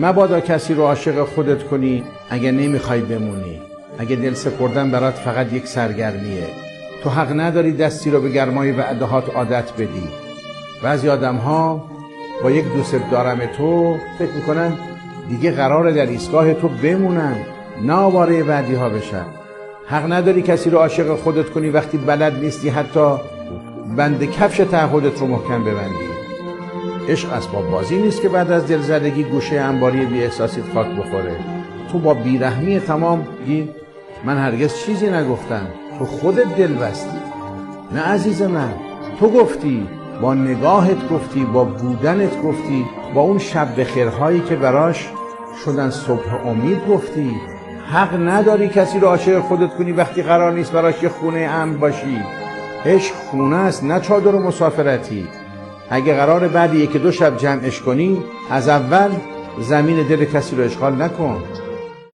مبادا کسی رو عاشق خودت کنی اگه نمیخوای بمونی، اگه دل سپردن برات فقط یک سرگرمیه. تو حق نداری دستی رو به گرمای وعدهات عادت بدی. بعضی آدم ها با یک دوست دارم تو فکر میکنن دیگه قراره در ایستگاه تو بمونن، نه آواره بعدی ها بشن. حق نداری کسی رو عاشق خودت کنی وقتی بلد نیستی حتی بند کفش تعهدت رو محکم ببندی. عشق اسباب بازی نیست که بعد از دلزدگی گوشه انباری بی احساسیت خاک بخوره. تو با بیرحمی تمام گی من هرگز چیزی نگفتم، تو خودت دل بستی. نه عزیز من، تو گفتی، با نگاهت گفتی، با بودنت گفتی، با اون شب بخیرهایی که براش شدن صبح امید گفتی. حق نداری کسی رو عاشق خودت کنی وقتی قرار نیست براش یه خونه امن باشی. عشق خونه است، نه چادر و مسافرتی. اگه قرار بعد 1-2 شب جمعش کنی، از اول زمین دل کسی رو اشغال نکن.